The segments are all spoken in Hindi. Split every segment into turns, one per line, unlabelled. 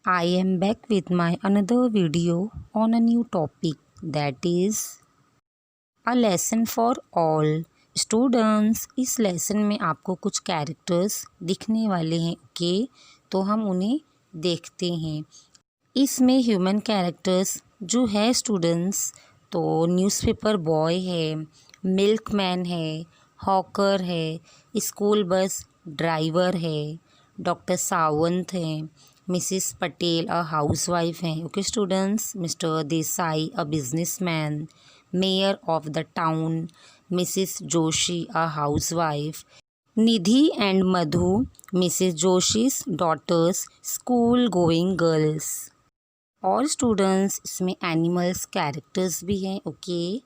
I am back with my another video on a new topic, that is a lesson for all students। इस लेसन में आपको कुछ कैरेक्टर्स दिखने वाले हैं। ओके, तो हम उन्हें देखते हैं। इसमें ह्यूमन कैरेक्टर्स जो है स्टूडेंट्स, तो न्यूज़पेपर बॉय है, मिल्कमैन है, हॉकर है, स्कूल बस ड्राइवर है, डॉक्टर सावंत हैं, मिसिस पटेल अ हाउसवाइफ हैं। Okay students, Mr Desai a businessman, mayor of the town Mrs Joshi a housewife, Nidhi and Madhu Mrs Joshi's daughters school going girls. और स्टूडेंट्स इसमें एनिमल्स कैरेक्टर्स भी हैं। Okay,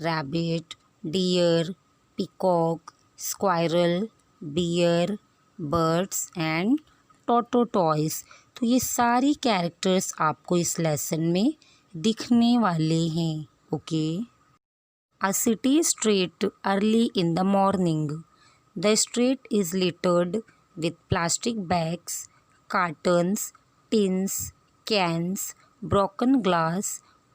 rabbit, deer, peacock, squirrel, bear, birds and tortoise. तो ये सारी कैरेक्टर्स आपको इस लेसन में दिखने वाले हैं। Okay, a city street early in the morning. The street is littered with plastic bags, cartons, tins, cans, broken glass,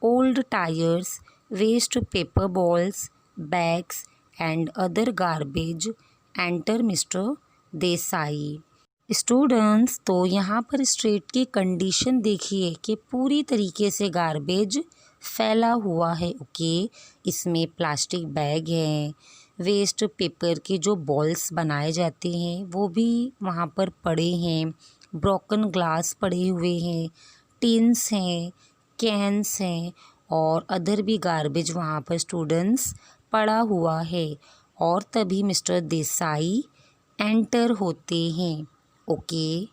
old tires, waste paper balls, bags, and other garbage. Enter Mr. Desai. Students, तो यहाँ पर स्ट्रीट की कंडीशन देखिए कि पूरी तरीके से गार्बेज फैला हुआ है। ओके, इसमें प्लास्टिक बैग हैं, वेस्ट पेपर के जो बॉल्स बनाए जाते हैं वो भी वहाँ पर पड़े हैं, ब्रोकन ग्लास पड़े हुए हैं, टिन्स हैं, कैंस हैं और अदर भी गार्बेज वहाँ पर स्टूडेंट्स पड़ा हुआ है। और तभी मिस्टर देसाई एंटर होते हैं। Okay,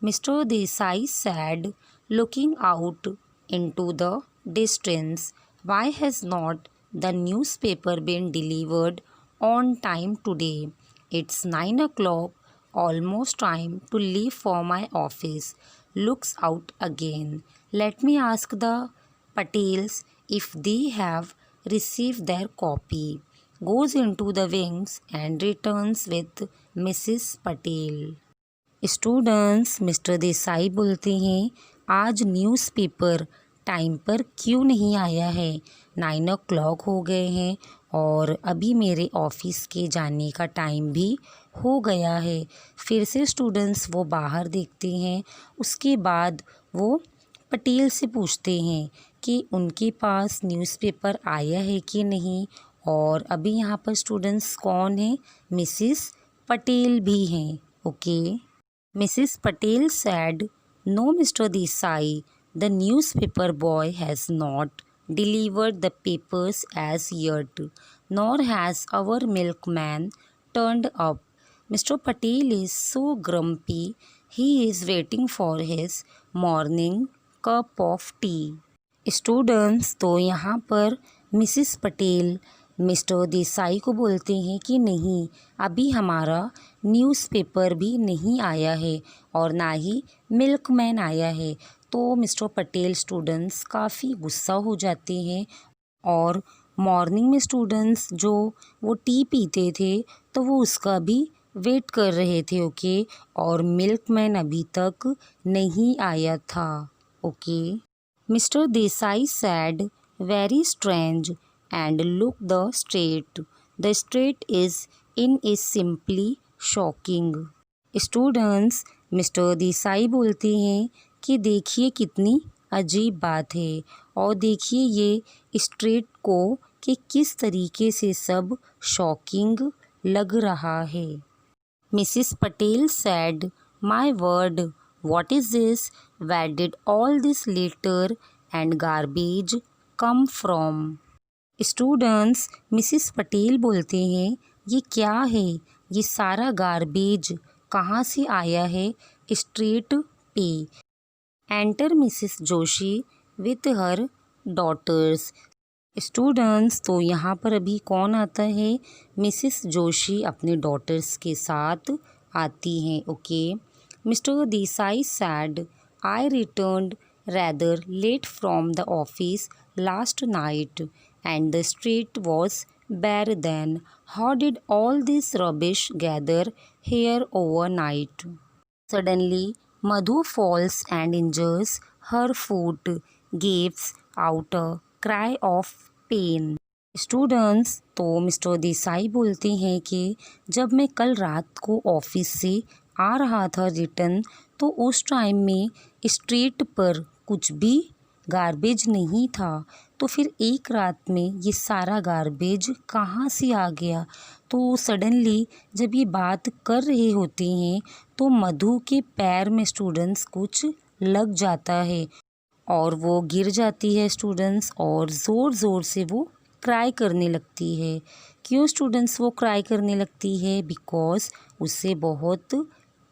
Mr Desai said, looking out into the distance, why has not the newspaper been delivered on time today? It's 9 o'clock, almost time to leave for my office. Looks out again. Let me ask the Patels if they have received their copy. Goes into the wings and returns with Mrs. Patel. Students, Mr Desai बोलते हैं, आज न्यूज़पेपर टाइम पर क्यों नहीं आया है? 9 o'clock हो गए हैं और अभी मेरे ऑफिस के जाने का टाइम भी हो गया है। फिर से स्टूडेंट्स वो बाहर देखते हैं। उसके बाद वो पटेल से पूछते हैं कि उनके पास न्यूज़पेपर आया है कि नहीं। और अभी यहाँ पर स्टूडेंट्स कौन हैं? मिसिस पटेल भी हैं। Okay, Mrs. Patel said, "No, Mr. Desai, the newspaper boy has not delivered the papers as yet, nor has our milkman turned up. Mr. Patel is so grumpy, he is waiting for his morning cup of tea." Students, तो यहाँ पर मिसिस पटेल मिस्टर देसाई को बोलते हैं कि नहीं, अभी हमारा न्यूज़पेपर भी नहीं आया है और ना ही मिल्कमैन आया है। तो मिस्टर पटेल स्टूडेंट्स काफ़ी गुस्सा हो जाते हैं और मॉर्निंग में स्टूडेंट्स जो वो टी पीते थे तो वो उसका भी वेट कर रहे थे। ओके, और मिल्कमैन अभी तक नहीं आया था। Okay, Mr. Desai said, "Very strange," and look the street. The street is simply shocking. Students, mister Desai बोलते हैं कि देखिए कितनी अजीब बात है और देखिए ये स्ट्रीट को कि किस तरीके से सब शॉकिंग लग रहा है। Mrs Patel said, "My word, what is this? Where did all this litter and garbage come from?" Students, Mrs Patel बोलते हैं, ये क्या है? ये सारा गार्बेज कहाँ से आया है स्ट्रीट पे? Enter Mrs Joshi with her daughters. Students, तो यहाँ पर अभी कौन आता है? मिसिस जोशी अपने डॉटर्स के साथ आती हैं। Okay, Mr Desai said, "I returned rather late from the office last night and the street was bare then. How did all this rubbish gather here overnight?" Suddenly Madhu falls and injures her foot, gives out a cry of pain. Students, तो मिस्टर देसाई बोलते हैं कि जब मैं कल रात को ऑफिस से आ रहा था रिटर्न, तो उस टाइम में स्ट्रीट पर कुछ भी गार्बेज नहीं था। तो फिर एक रात में ये सारा गार्बेज कहाँ से आ गया? तो सडनली जब ये बात कर रहे होते हैं तो मधु के पैर में स्टूडेंट्स कुछ लग जाता है और वो गिर जाती है स्टूडेंट्स, और ज़ोर ज़ोर से वो क्राई करने लगती है। क्यों स्टूडेंट्स वो क्राई करने लगती है? बिकॉज उसे बहुत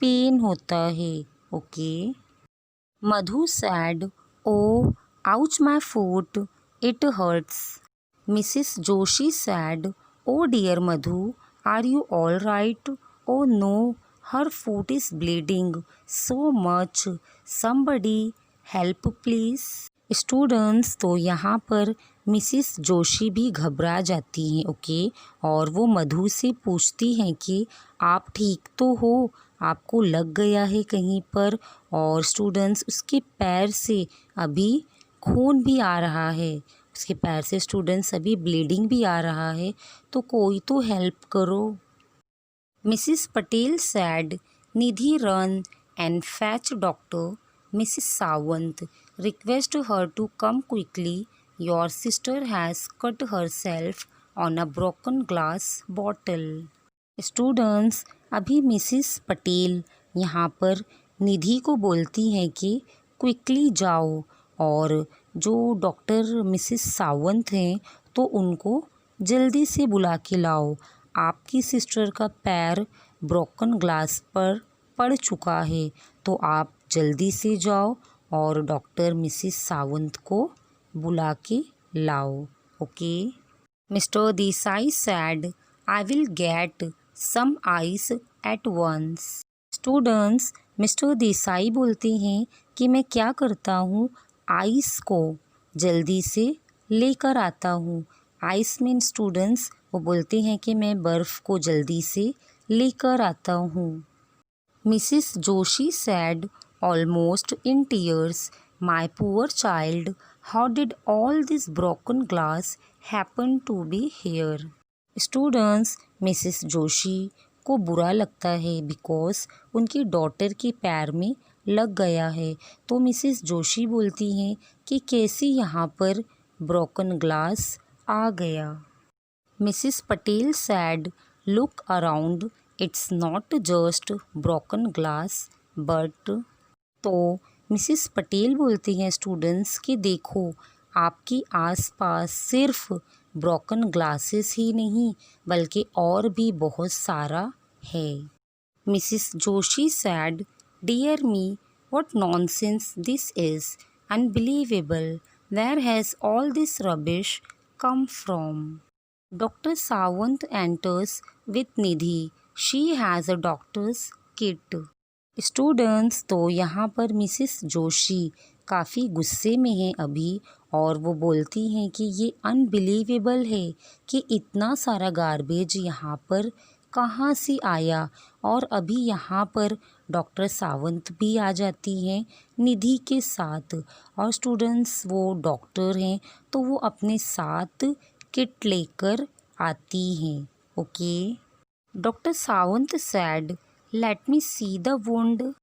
पेन होता है। Okay. Madhu said, oh ouch my foot, it hurts. Mrs Joshi said, oh dear Madhu, are you all right? Oh no, her foot is bleeding so much, somebody help please. Students, तो यहाँ पर मिसिस जोशी भी घबरा जाती हैं। ओके। और वो मधु से पूछती हैं कि आप ठीक तो हो? आपको लग गया है कहीं पर? और स्टूडेंट्स, उसके पैर से अभी खून भी आ रहा है, उसके पैर से स्टूडेंट्स अभी ब्लीडिंग भी आ रहा है, तो कोई तो हेल्प करो। Mrs Patel said, Nidhi run and fetch doctor. Mrs Sawant, request her to come quickly, your sister has cut herself on a broken glass bottle. Students, अभी मिसिस पटेल यहाँ पर निधि को बोलती हैं कि क्विकली जाओ, और जो डॉक्टर मिसिस सावंत हैं तो उनको जल्दी से बुला के लाओ। आपकी सिस्टर का पैर ब्रोकन ग्लास पर पड़ चुका है, तो आप जल्दी से जाओ और डॉक्टर मिसिस सावंत को बुला के लाओ। Okay. Mr Desai said, I will get some ice at once. Students, Mr Desai बोलते हैं कि मैं क्या करता हूँ, आइस को जल्दी से लेकर आता हूँ। आइस मीन स्टूडेंट्स, वो बोलते हैं कि मैं बर्फ़ को जल्दी से लेकर आता हूँ। Mrs Joshi said, almost in tears, my poor child, how did all this broken glass happen to be here. Students, Mrs Joshi को बुरा लगता है बिकॉज उनकी डॉटर के पैर में लग गया है। तो मिसिस जोशी बोलती हैं कि कैसे यहाँ पर ब्रोकन ग्लास आ गया। Mrs Patel sad, look around, it's not just broken glass but. तो मिसिस पटेल बोलती हैं स्टूडेंट्स कि देखो, आपके आसपास सिर्फ ब्रोकन ग्लासेस ही नहीं बल्कि और भी बहुत सारा है। Mrs Joshi said, dear me, what nonsense this is, unbelievable, where has all this rubbish come from. Doctor Sawant enters with Nidhi, she has a doctor's kit. Students, तो यहाँ पर मिसिस जोशी काफ़ी गुस्से में हैं अभी, और वो बोलती हैं कि ये अनबिलीवेबल है कि इतना सारा गार्बेज यहाँ पर कहाँ से आया। और अभी यहाँ पर डॉक्टर सावंत भी आ जाती हैं निधि के साथ, और स्टूडेंट्स, वो डॉक्टर हैं तो वो अपने साथ किट लेकर आती हैं। Okay. Doctor Sawant sad, let me see the wound.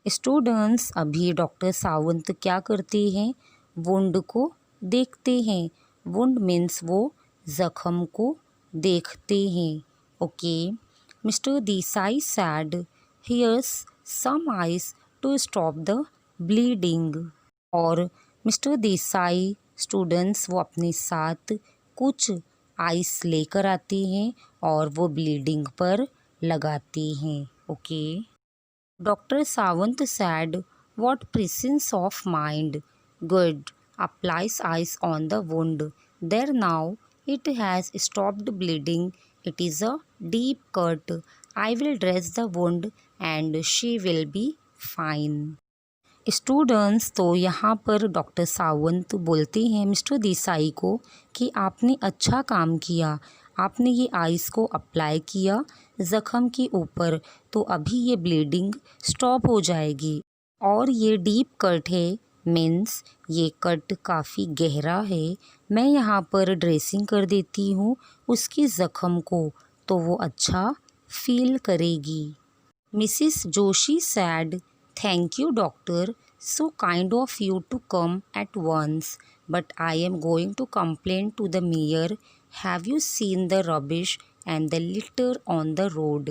Students, अभी डॉक्टर सावंत क्या करते हैं, वुंड को देखते हैं। वुंड मीन्स वो जख्म को देखते हैं। Okay. Mr Desai said, here's some ice to stop the bleeding. और मिस्टर देसाई स्टूडेंट्स, वो अपने साथ कुछ आइस लेकर आते हैं और वो ब्लीडिंग पर लगाते हैं। Okay. Doctor Sawant said, what presence of mind, good, applies ice on the wound, there now it has stopped bleeding, it is a deep cut, I will dress the wound and she will be fine. Students, तो यहाँ पर डॉक्टर सावंत बोलते हैं मिस्टर देसाई को कि आपने अच्छा काम किया, आपने ये आइस को अप्लाई किया ज़ख़म के ऊपर, तो अभी ये ब्लीडिंग स्टॉप हो जाएगी। और ये डीप कट है, मीन्स ये कट काफ़ी गहरा है। मैं यहाँ पर ड्रेसिंग कर देती हूँ उसके ज़ख़म को, तो वो अच्छा फील करेगी। Mrs Joshi sad, thank you doctor, so kind of you to come at once, but I am going to complain to the mayor. Have you seen the rubbish and the litter on the road?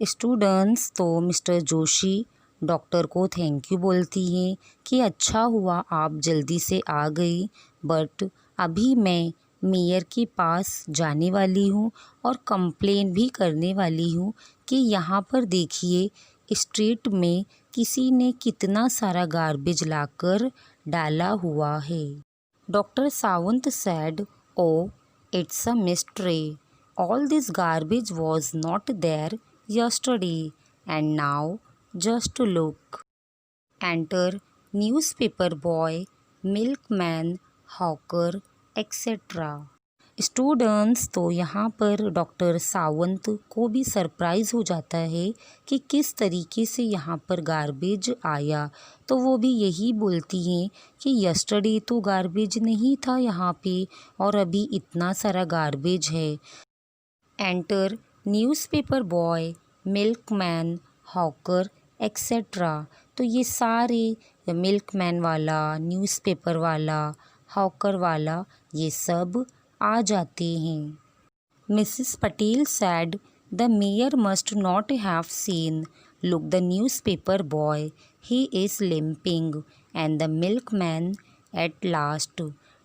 Students तो मिस्टर जोशी डॉक्टर को थैंक यू बोलती हैं कि अच्छा हुआ आप जल्दी से आ गई, बट अभी मैं मेयर के पास जाने वाली हूँ और कंप्लेन भी करने वाली हूँ कि यहाँ पर देखिए स्ट्रीट में किसी ने कितना सारा गार्बेज लाकर डाला हुआ है। Doctor Sawant sad, oh it's a mystery, all this garbage was not there yesterday, and now just look. Enter newspaper boy, milkman, hawker, etc. Students तो यहाँ पर डॉक्टर सावंत को भी सरप्राइज़ हो जाता है कि किस तरीके से यहाँ पर गार्बेज आया, तो वो भी यही बोलती हैं कि यस्टरडे तो गार्बेज नहीं था यहाँ पे और अभी इतना सारा गार्बेज है। Enter newspaper boy, milkman, hawker etcetera. तो ये सारे मिल्कमैन वाला, न्यूज़पेपर वाला, हॉकर वाला, ये सब आ जाते हैं। Mrs Patel said, the mayor must not have seen, look the newspaper boy, he is limping, and the milkman at last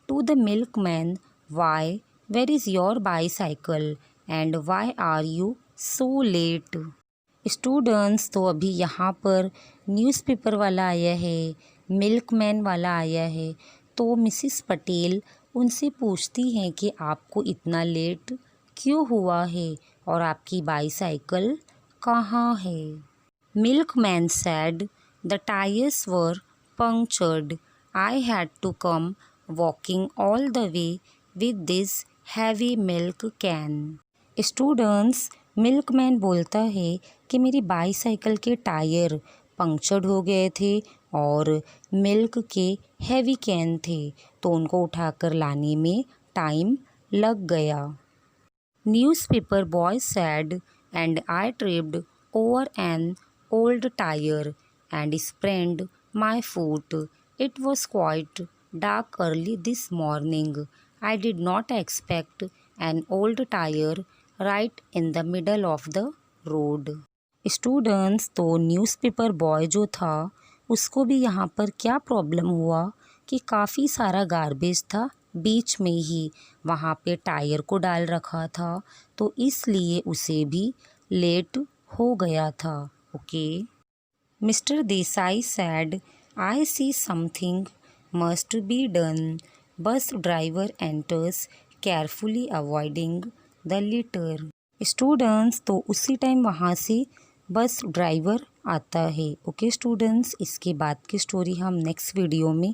to the milkman, why where is your bicycle and why are you so late. Students तो अभी यहाँ पर न्यूज़पेपर वाला आया है, मिल्कमैन वाला आया है, तो मिसिस पटेल उनसे पूछती हैं कि आपको इतना लेट क्यों हुआ है और आपकी बाईसाइकिल कहाँ है। Milkman said, the tyres were punctured, I had to come walking all the way with this heavy milk can. Students milkman बोलता है कि मेरी बाईसाइकिल के टायर पंक्चर्ड हो गए थे और मिल्क के हैवी कैन थे, तो उनको उठाकर लाने में टाइम लग गया। Newspaper boy sad, and I tripped over an old tyre and spread my foot, it was quite dark early this morning, I did not expect an old tyre right in the middle of the road. Students तो न्यूज़पेपर बॉय जो था उसको भी यहाँ पर क्या प्रॉब्लम हुआ कि काफ़ी सारा गार्बेज था बीच में ही, वहाँ पे टायर को डाल रखा था, तो इसलिए उसे भी लेट हो गया था। Okay. Mr Desai said, I see something must be done, bus driver enters carefully avoiding the litre. Students तो उसी टाइम वहाँ से बस ड्राइवर आता है। ओके स्टूडेंट्स, इसके बाद की स्टोरी हम नेक्स्ट वीडियो में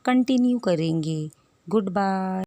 कंटिन्यू करेंगे। Good bye.